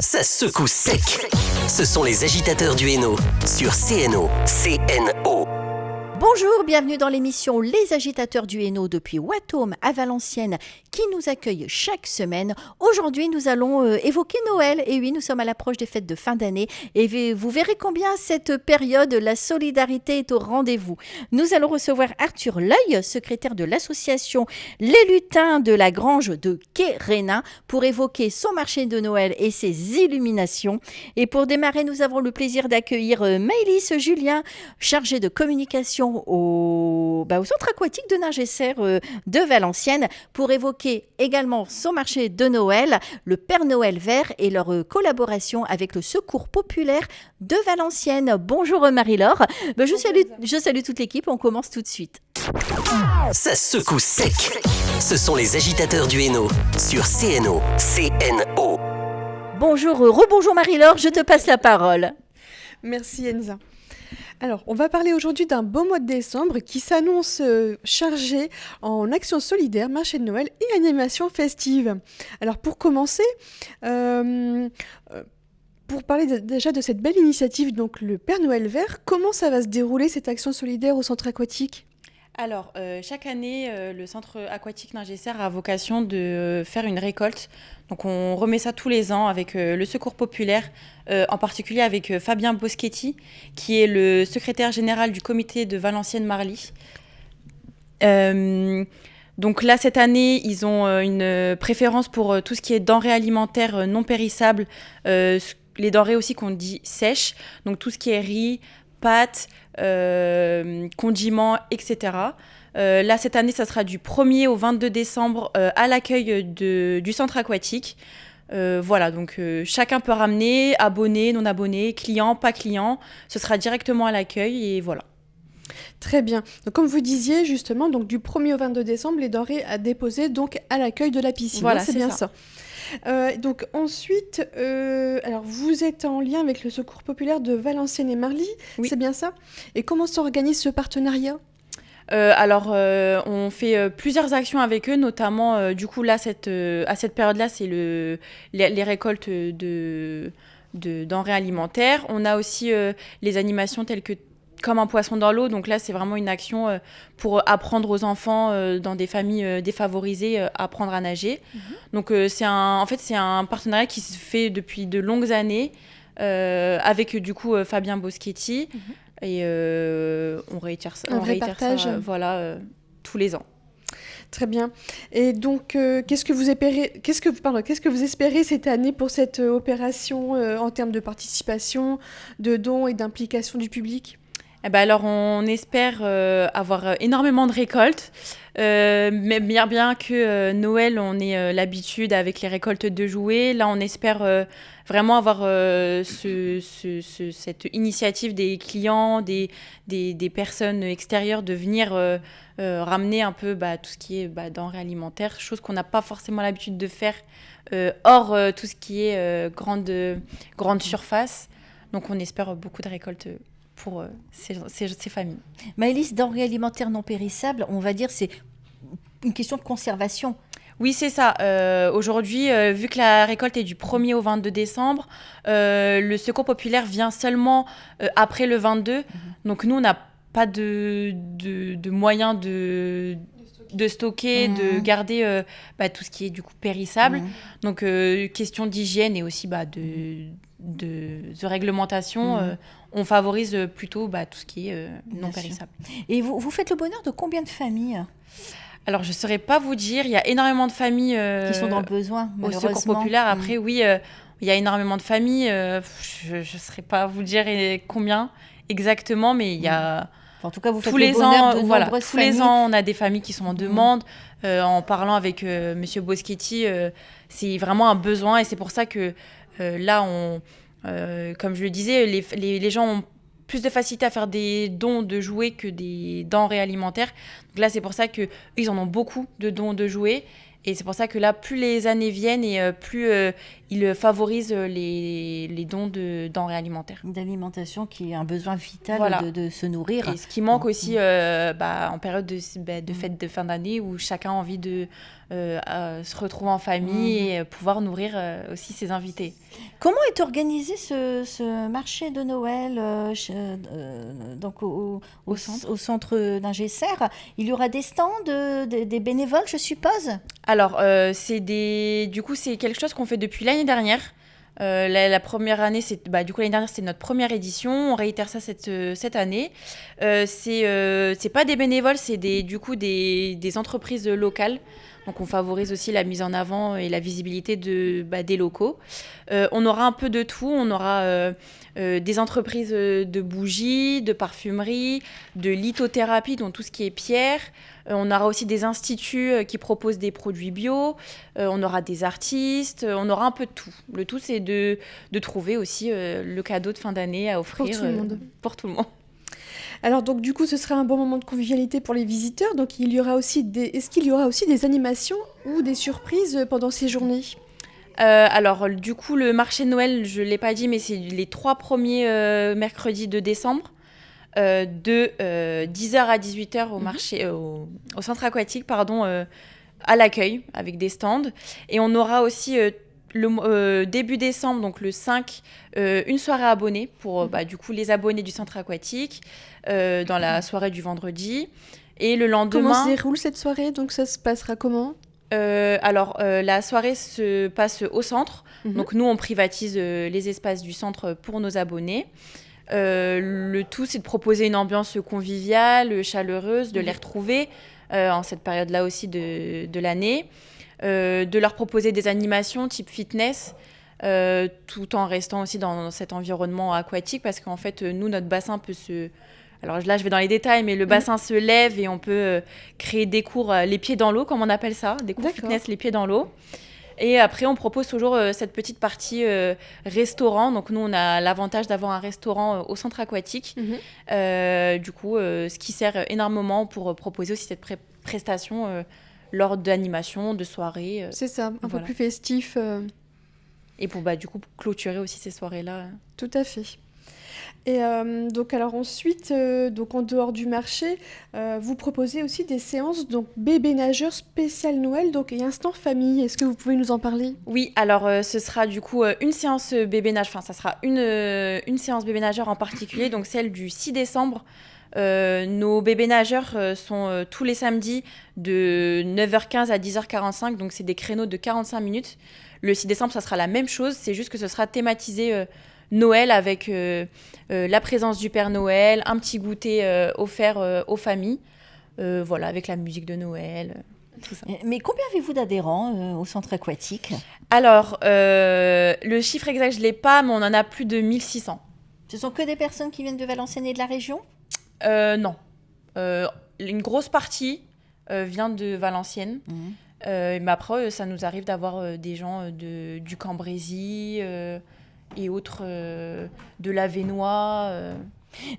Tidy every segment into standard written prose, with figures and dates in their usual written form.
Ça secoue sec. Ce sont les agitateurs du Hainaut sur CNO. CNO. Bonjour, bienvenue dans l'émission Les agitateurs du Hainaut depuis Wataume à Valenciennes qui nous accueille chaque semaine. Aujourd'hui, nous allons évoquer Noël. Et oui, nous sommes à l'approche des fêtes de fin d'année et vous verrez combien cette période, la solidarité est au rendez-vous. Nous allons recevoir Arthur L'Oeil, secrétaire de l'association Les Lutins de la Grange de Quérénin pour évoquer son marché de Noël et ses illuminations. Et pour démarrer, nous avons le plaisir d'accueillir Maëlys Julien, chargée de communication au centre aquatique de Ningesser de Valenciennes pour évoquer également son marché de Noël, le Père Noël vert et leur collaboration avec le Secours populaire de Valenciennes. Bonjour Marie-Laure, je salue toute l'équipe, on commence tout de suite. Ça secoue sec. Ce sont les agitateurs du Hainaut sur CNO. CNO. Bonjour, rebonjour Marie-Laure, je te passe la parole. Merci Enza. Alors, on va parler aujourd'hui d'un beau mois de décembre qui s'annonce chargé en actions solidaires, marché de Noël et animations festives. Alors, pour commencer, pour parler déjà de cette belle initiative, donc le Père Noël vert, comment ça va se dérouler cette action solidaire au centre aquatique ? Alors, chaque année, le centre aquatique Ningesser a vocation de faire une récolte. Donc, on remet ça tous les ans avec le Secours populaire, en particulier avec Fabien Boschetti, qui est le secrétaire général du comité de Valenciennes-Marly. Donc là, cette année, ils ont une préférence pour tout ce qui est denrées alimentaires non périssables, les denrées aussi qu'on dit sèches, donc tout ce qui est riz, pâtes, condiments, etc. Là, cette année, ça sera du 1er au 22 décembre à l'accueil du centre aquatique. Voilà, donc chacun peut ramener, abonnés, non abonnés, clients, pas clients. Ce sera directement à l'accueil et voilà. Très bien. Donc, comme vous disiez, justement, donc, du 1er au 22 décembre, les denrées à déposer donc, à l'accueil de la piscine. Voilà, c'est bien ça. Donc ensuite, alors vous êtes en lien avec le Secours populaire de Valenciennes et Marly, oui. C'est bien ça ? Et comment s'organise ce partenariat ? On fait plusieurs actions avec eux, notamment du coup là, à cette période-là, c'est les récoltes de denrées alimentaires. On a aussi les animations telles que comme un poisson dans l'eau. Donc là, c'est vraiment une action pour apprendre aux enfants dans des familles défavorisées à apprendre à nager. Mmh. Donc c'est un partenariat qui se fait depuis de longues années avec du coup Fabien Boschetti. Mmh. Et on réitère ça, voilà, tous les ans. Très bien. Et donc, qu'est-ce que vous espérez cette année pour cette opération en termes de participation, de dons et d'implication du public ? Alors, on espère avoir énormément de récoltes, mais bien que Noël, on ait l'habitude avec les récoltes de jouets. Là, on espère vraiment avoir cette initiative des clients, des personnes extérieures de venir ramener un peu tout ce qui est denrées alimentaires, chose qu'on n'a pas forcément l'habitude de faire hors tout ce qui est grande surface. Donc, on espère beaucoup de récoltes pour ces familles. Maëlys, denrées alimentaires non périssables, on va dire c'est une question de conservation. Oui, c'est ça. Aujourd'hui, vu que la récolte est du 1er au 22 décembre, le Secours populaire vient seulement après le 22. Mmh. Donc nous, on n'a pas de moyens de stocker, de garder tout ce qui est du coup périssable. Mmh. Donc question d'hygiène et aussi de réglementation, on favorise plutôt tout ce qui est non périssable. Et vous faites le bonheur de combien de familles ? Alors, je ne saurais pas vous dire. Il y a énormément de familles qui sont dans le besoin, au Secours populaire. Après, oui, il y a énormément de familles. Je ne saurais pas vous dire combien exactement, mais il y a... En tout cas, vous faites le bonheur de nombreuses familles. Tous les ans, on a des familles qui sont en demande. En parlant avec Monsieur Boschetti, c'est vraiment un besoin. Et c'est pour ça que là, comme je le disais, les gens ont plus de facilité à faire des dons de jouets que des denrées alimentaires. Donc là, c'est pour ça qu'ils en ont beaucoup de dons de jouets. Et c'est pour ça que là, plus les années viennent et plus il favorise les dons de denrées alimentaires. D'alimentation qui est un besoin vital Voilà. de se nourrir. Et ce qui manque aussi en période de fête de fin d'année où chacun a envie de se retrouver en famille et pouvoir nourrir aussi ses invités. Comment est organisé ce marché de Noël donc au centre d'Ingesser? Il y aura des stands, des bénévoles, je suppose? Alors, c'est quelque chose qu'on fait depuis l'année dernière. La première année, l'année dernière, c'était notre première édition. On réitère ça cette année. C'est pas des bénévoles, c'est des entreprises locales. Donc, on favorise aussi la mise en avant et la visibilité des locaux. On aura un peu de tout. On aura des entreprises de bougies, de parfumerie, de lithothérapie, donc tout ce qui est pierre. On aura aussi des instituts qui proposent des produits bio. On aura des artistes. On aura un peu de tout. Le tout, c'est de trouver aussi le cadeau de fin d'année à offrir pour tout le monde. Alors donc du coup ce sera un bon moment de convivialité pour les visiteurs. Donc est-ce qu'il y aura aussi des animations ou des surprises pendant ces journées? Alors du coup le marché de Noël, je ne l'ai pas dit, mais c'est les 3 premiers mercredis de décembre de 10h à 18h au marché, au centre aquatique, à l'accueil avec des stands. Et on aura aussi début décembre, donc le 5, une soirée abonnée pour du coup les abonnés du centre aquatique dans la soirée du vendredi. Et le lendemain... Comment se déroule cette soirée? Donc ça se passera comment? La soirée se passe au centre. Donc nous, on privatise les espaces du centre pour nos abonnés. Le tout, c'est de proposer une ambiance conviviale, chaleureuse, de les retrouver en cette période-là aussi de l'année. De leur proposer des animations type fitness, tout en restant aussi dans cet environnement aquatique, parce qu'en fait, nous, notre bassin peut se... Alors là, je vais dans les détails, mais le bassin se lève et on peut créer des cours les pieds dans l'eau, comme on appelle ça, des cours fitness les pieds dans l'eau. Et après, on propose toujours cette petite partie restaurant. Donc nous, on a l'avantage d'avoir un restaurant au centre aquatique, ce qui sert énormément pour proposer aussi cette prestation lors d'animations, de soirées. C'est ça, un peu plus festif. Et pour clôturer aussi ces soirées-là. Tout à fait. Et donc alors ensuite, donc en dehors du marché, vous proposez aussi des séances donc bébé nageur spécial Noël donc et instant famille. Est-ce que vous pouvez nous en parler? Oui, alors ce sera du coup une séance bébé nageur. Enfin, ça sera une séance bébé nageur en particulier, donc celle du 6 décembre. Nos bébés nageurs sont tous les samedis de 9h15 à 10h45, donc c'est des créneaux de 45 minutes. Le 6 décembre, ça sera la même chose, c'est juste que ce sera thématisé Noël avec la présence du Père Noël, un petit goûter offert aux familles, avec la musique de Noël, tout ça. Mais combien avez-vous d'adhérents au centre aquatique? Alors, le chiffre exact, je ne l'ai pas, mais on en a plus de 1600. Ce sont que des personnes qui viennent de Valenciennes et de la région? Non. Une grosse partie vient de Valenciennes. Mais après, ça nous arrive d'avoir des gens du Cambrésis et autres, de l'Avesnois.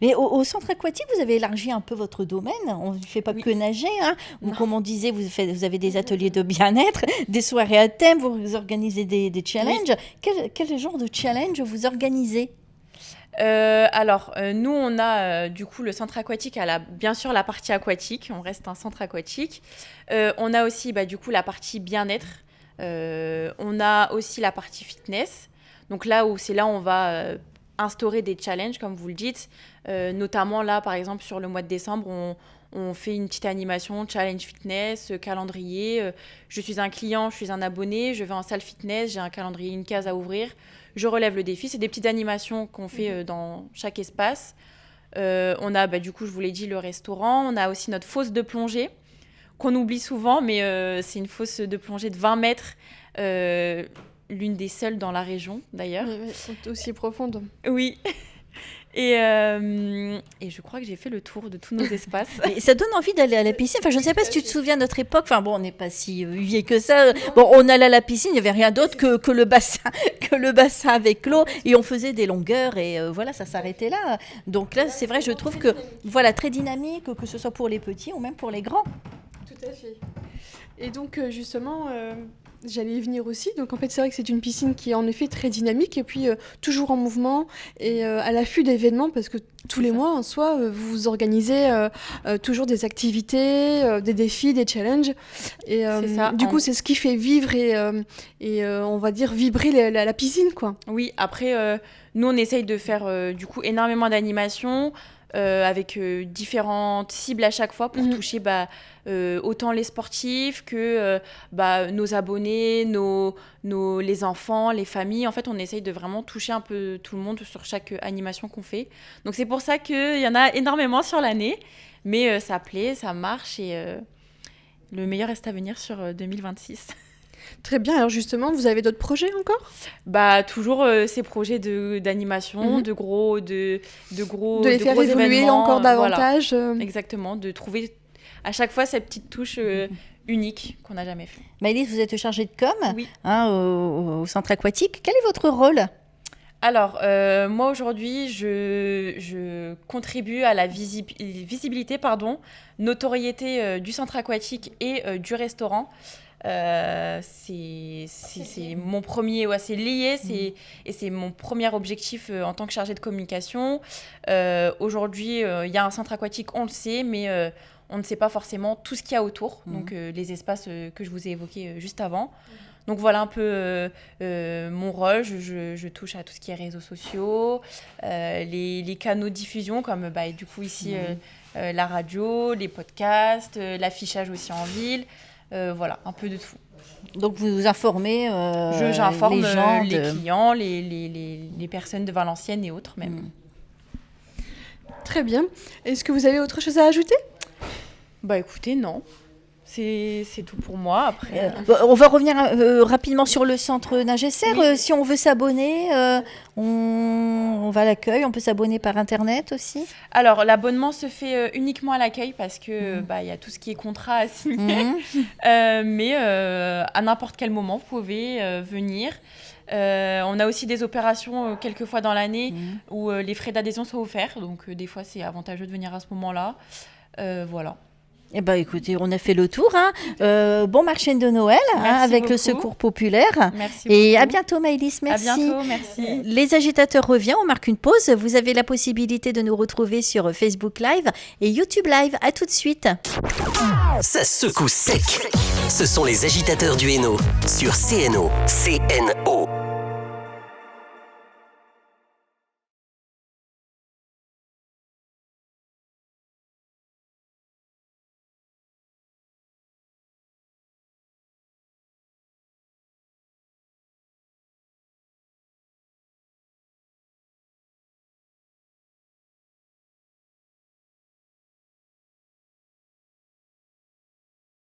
Mais au centre aquatique, vous avez élargi un peu votre domaine. On ne fait pas que nager. Comme on disait, vous avez des ateliers de bien-être, des soirées à thème, vous organisez des challenges. Oui. Quel genre de challenge vous organisez? Nous, on a du coup le centre aquatique, bien sûr la partie aquatique, on reste un centre aquatique. On a aussi du coup la partie bien-être. On a aussi la partie fitness. Donc là où on va instaurer des challenges, comme vous le dites. Notamment là, par exemple, sur le mois de décembre, on fait une petite animation, challenge fitness, calendrier. Je suis un client, je suis un abonné, je vais en salle fitness, j'ai un calendrier, une case à ouvrir. Je relève le défi. C'est des petites animations qu'on fait dans chaque espace. On a, du coup, je vous l'ai dit, le restaurant. On a aussi notre fosse de plongée, qu'on oublie souvent, mais c'est une fosse de plongée de 20 mètres, l'une des seules dans la région, d'ailleurs. Oui, c'est aussi profonde. Oui. Et je crois que j'ai fait le tour de tous nos espaces. Et ça donne envie d'aller à la piscine. Enfin, je ne sais pas si tu te souviens de notre époque. Enfin, bon, on n'est pas si vieux que ça. Bon, on allait à la piscine, il n'y avait rien d'autre que le bassin avec l'eau. Et on faisait des longueurs et ça s'arrêtait là. Donc là, c'est vrai, je trouve que, très dynamique, que ce soit pour les petits ou même pour les grands. Tout à fait. Et donc, justement... J'allais y venir aussi. Donc en fait, c'est vrai que c'est une piscine qui est en effet très dynamique et puis toujours en mouvement et à l'affût d'événements parce que tous les mois en soi, vous organisez toujours des activités, des défis, des challenges. Et C'est ça. du coup, c'est ce qui fait vivre et on va dire vibrer la piscine, quoi. Oui, après, nous, on essaye de faire du coup énormément d'animations avec différentes cibles à chaque fois pour toucher autant les sportifs que nos abonnés, les enfants, les familles. En fait, on essaye de vraiment toucher un peu tout le monde sur chaque animation qu'on fait. Donc, c'est pour ça qu'il y en a énormément sur l'année. Mais ça plaît, ça marche et le meilleur reste à venir sur 2026. Très bien. Alors justement, vous avez d'autres projets encore ? Toujours ces projets d'animation, de gros de les faire évoluer événements, encore davantage. Voilà. Exactement, de trouver à chaque fois cette petite touche unique qu'on n'a jamais fait. Maëlys, vous êtes chargée de com Oui. Au centre aquatique. Quel est votre rôle ? Alors, moi aujourd'hui, je contribue à la visibilité, notoriété du centre aquatique et du restaurant. C'est mon premier, c'est lié, et c'est mon premier objectif en tant que chargée de communication. Aujourd'hui, il y a un centre aquatique, on le sait, mais on ne sait pas forcément tout ce qu'il y a autour, donc les espaces que je vous ai évoqués juste avant. Donc voilà un peu mon rôle, je touche à tout ce qui est réseaux sociaux, les canaux de diffusion comme du coup ici la radio, les podcasts, l'affichage aussi en ville. Voilà, un peu de tout. Donc vous informez j'informe les gens, les clients, les personnes de Valenciennes et autres même. Très bien. Est-ce que vous avez autre chose à ajouter ? Écoutez, non. C'est tout pour moi. Après, on va revenir rapidement sur le centre Ningesser. Oui. Si on veut s'abonner, on va à l'accueil. On peut s'abonner par Internet aussi. Alors, l'abonnement se fait uniquement à l'accueil parce que y a tout ce qui est contrat à signer. Mais à n'importe quel moment, vous pouvez venir. On a aussi des opérations quelques fois dans l'année où les frais d'adhésion sont offerts. Donc, des fois, c'est avantageux de venir à ce moment-là. Voilà. Eh ben, écoutez, on a fait le tour. Bon marché de Noël avec le Secours Populaire. Merci et beaucoup. À bientôt, Maëlys. Merci. À bientôt, merci. Les agitateurs revient. On marque une pause. Vous avez la possibilité de nous retrouver sur Facebook Live et YouTube Live. À tout de suite. Ça secoue sec. Ce sont les agitateurs du Hainaut sur CNO. CNO.